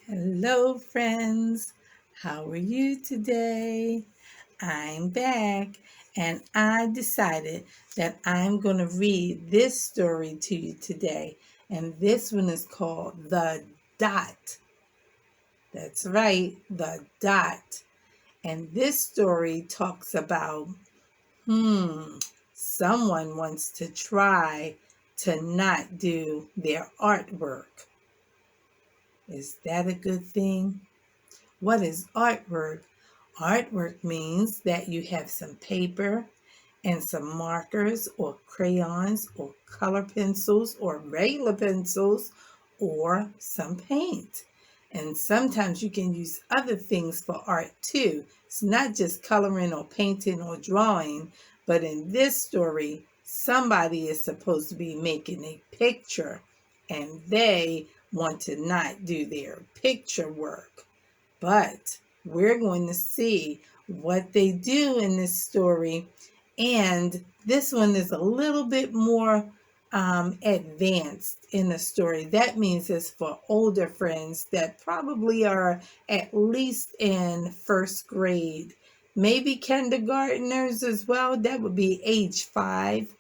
Hello, friends. How are you today? I'm back and I decided that I'm going to read this story to you today. And this one is called The Dot. That's right, The Dot. And this story talks about, someone wants to try to not do their artwork. Is that a good thing? What is artwork? Artwork means that you have some paper and some markers or crayons or color pencils or regular pencils or some paint. And sometimes you can use other things for art too. It's not just coloring or painting or drawing, but in this story, somebody is supposed to be making a picture and they want to not do their picture work. But we're going to see what they do in this story. And this one is a little bit more advanced in the story. That means it's for older friends that probably are at least in first grade, maybe kindergartners as well. That would be age 5.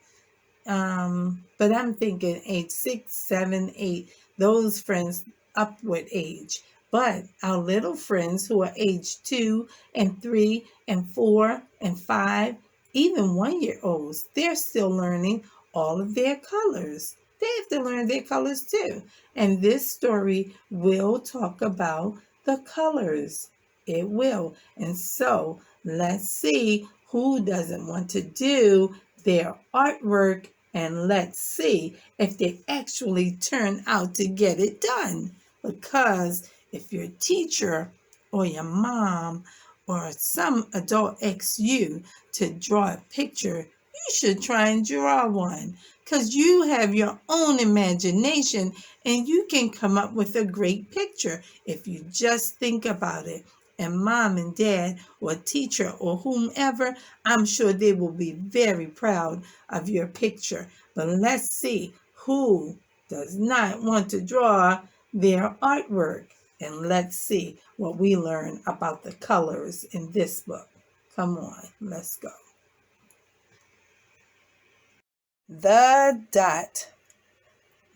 But I'm thinking age 6, 7, 8, those friends upward age. But our little friends who are age 2 and 3 and 4 and 5, even 1 year olds, they're still learning all of their colors. They have to learn their colors too. And this story will talk about the colors. It will. And so let's see who doesn't want to do their artwork, and let's see if they actually turn out to get it done. Because if your teacher or your mom or some adult asks you to draw a picture, you should try and draw one because you have your own imagination and you can come up with a great picture if you just think about it. And mom and dad or teacher or whomever, I'm sure they will be very proud of your picture. But let's see who does not want to draw their artwork. And let's see what we learn about the colors in this book. Come on, let's go. The Dot.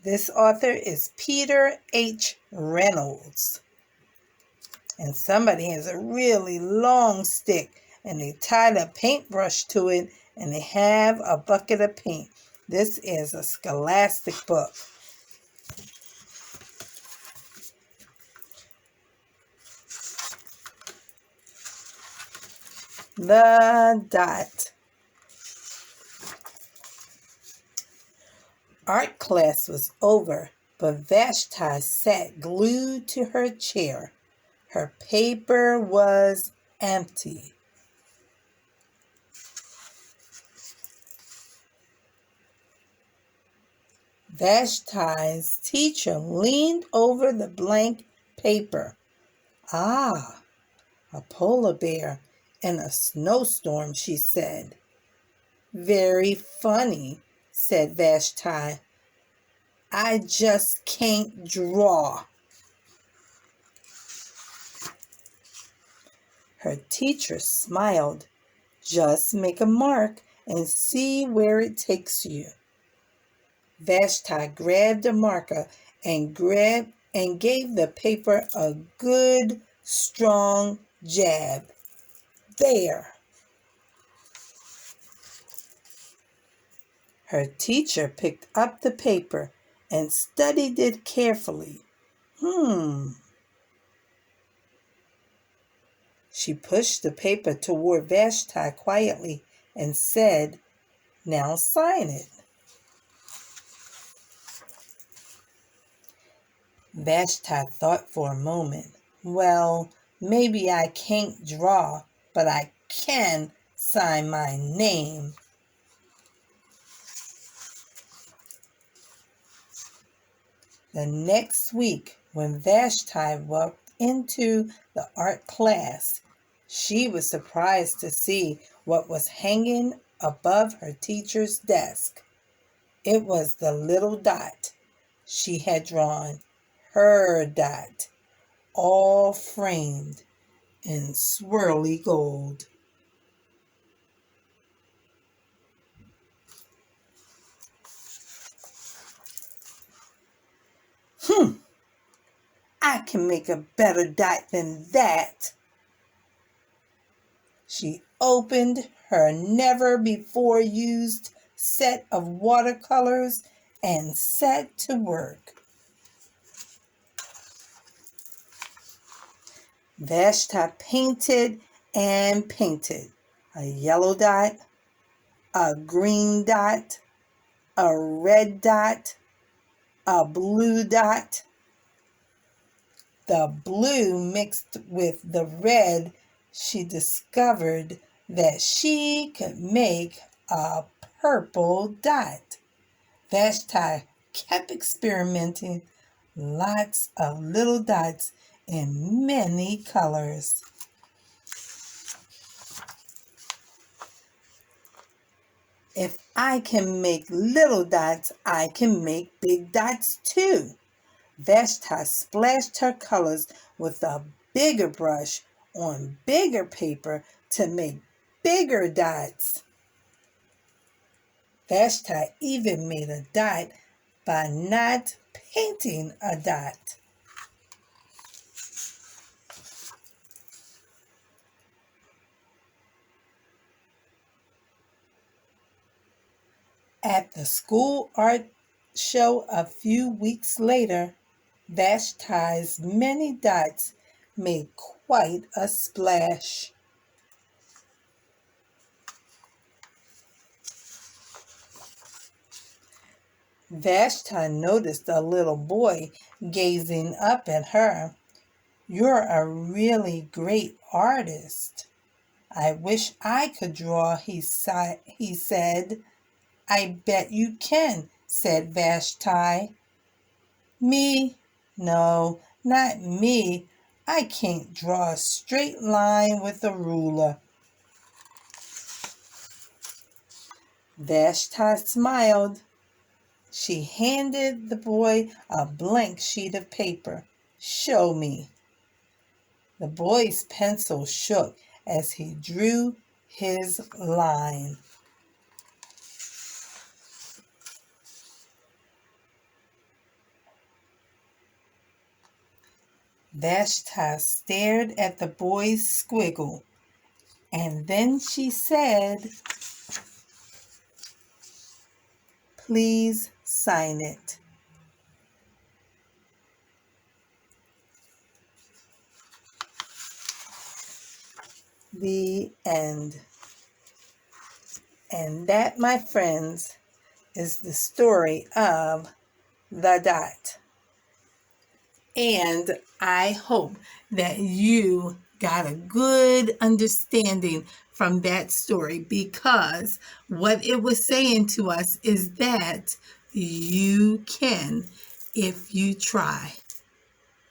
This author is Peter H. Reynolds. And somebody has a really long stick and they tied a paintbrush to it and they have a bucket of paint. This is a scholastic book. The Dot. Art class was over, but Vashti sat glued to her chair. Her paper was empty. Vashti's teacher leaned over the blank paper. Ah, a polar bear in a snowstorm, she said. Very funny, said Vashti. I just can't draw. Her teacher smiled. Just make a mark and see where it takes you. Vashti grabbed a marker and gave the paper a good, strong jab. There. Her teacher picked up the paper and studied it carefully. She pushed the paper toward Vashti quietly and said, Now sign it. Vashti thought for a moment. Well, maybe I can't draw, but I can sign my name. The next week, when Vashti walked into the art class, she was surprised to see what was hanging above her teacher's desk. It was the little dot she had drawn, her dot, all framed in swirly gold. I can make a better dot than that. She opened her never-before-used set of watercolors and set to work. Vashti painted and painted. A yellow dot, a green dot, a red dot, a blue dot. The blue mixed with the red, she discovered that she could make a purple dot. Vashti kept experimenting, lots of little dots in many colors. If I can make little dots, I can make big dots too. Vashti splashed her colors with a bigger brush on bigger paper to make bigger dots. Vashti even made a dot by not painting a dot. At the school art show a few weeks later, Vashti's many dots made quite a splash. Vashti noticed a little boy gazing up at her. "You're a really great artist. I wish I could draw," he said. "I bet you can," said Vashti. "Me? No, not me. I can't draw a straight line with a ruler." Vashti smiled. She handed the boy a blank sheet of paper. "Show me." The boy's pencil shook as he drew his line. Vashti stared at the boy's squiggle, and then she said, "Please sign it." The end. And that, my friends, is the story of the dot. And I hope that you got a good understanding from that story, because what it was saying to us is that you can if you try.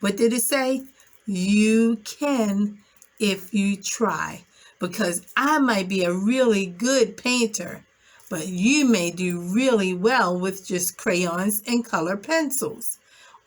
What did it say? You can if you try. Because I might be a really good painter, but you may do really well with just crayons and color pencils.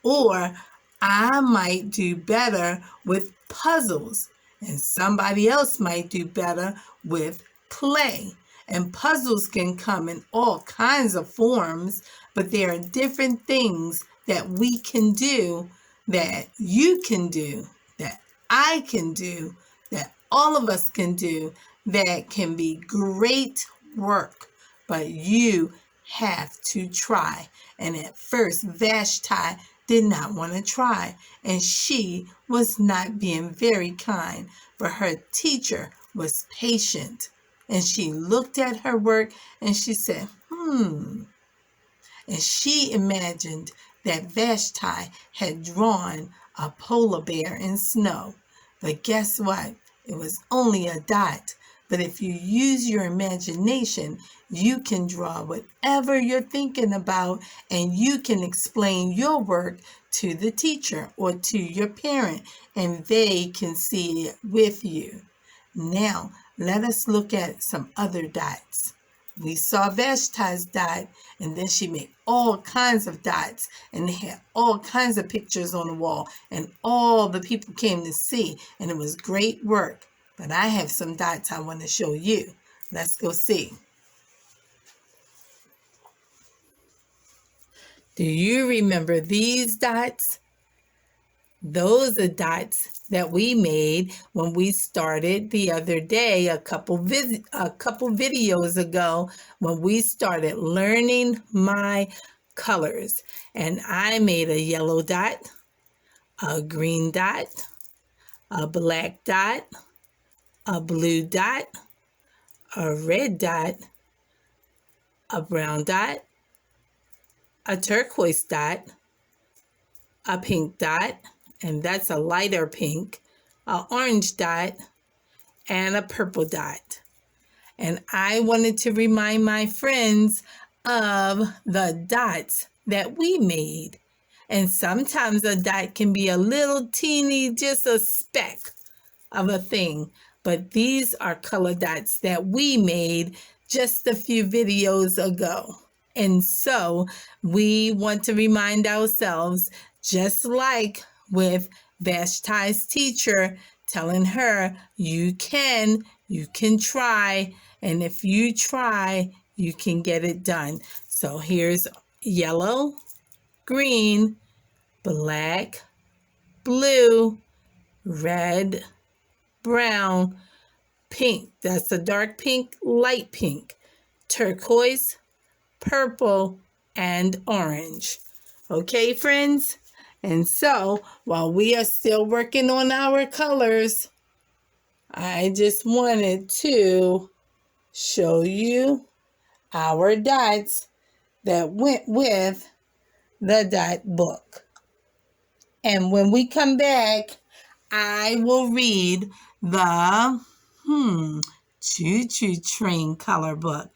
Or I might do better with puzzles, and somebody else might do better with clay. And puzzles can come in all kinds of forms, but there are different things that we can do, that you can do, that I can do, that all of us can do, that can be great work. But you have to try. And at first, Vashti did not want to try, and she was not being very kind, but her teacher was patient, and she looked at her work and she said, and she imagined that Vashti had drawn a polar bear in snow. But guess what? It was only a dot. But if you use your imagination, you can draw whatever you're thinking about, and you can explain your work to the teacher or to your parent, and they can see it with you. Now, let us look at some other dots. We saw Vashti's dot, and then she made all kinds of dots, and they had all kinds of pictures on the wall, and all the people came to see, and it was great work. But I have some dots I want to show you. Let's go see. Do you remember these dots? Those are dots that we made when we started the other day, a couple videos ago, when we started learning my colors. And I made a yellow dot, a green dot, a black dot, a blue dot, a red dot, a brown dot, a turquoise dot, a pink dot, and that's a lighter pink, an orange dot, and a purple dot. And I wanted to remind my friends of the dots that we made. And sometimes a dot can be a little teeny, just a speck of a thing. But these are color dots that we made just a few videos ago. And so we want to remind ourselves, just like with Vashti's teacher telling her, you can try, and if you try, you can get it done. So here's yellow, green, black, blue, red, brown, pink. That's a dark pink, light pink, turquoise, purple, and orange. Okay, friends? And so, while we are still working on our colors, I just wanted to show you our dots that went with the dot book. And when we come back, I will read the Choo Choo Train color book.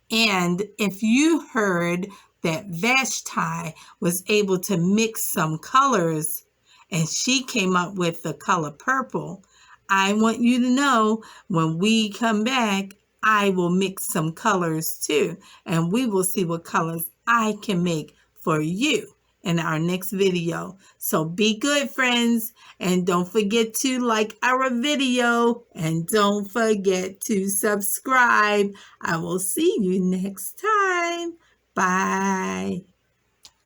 And if you heard that Vashti was able to mix some colors and she came up with the color purple, I want you to know when we come back, I will mix some colors too. And we will see what colors I can make for you in our next video. So be good, friends, and don't forget to like our video, and don't forget to subscribe. I will see you next time. Bye.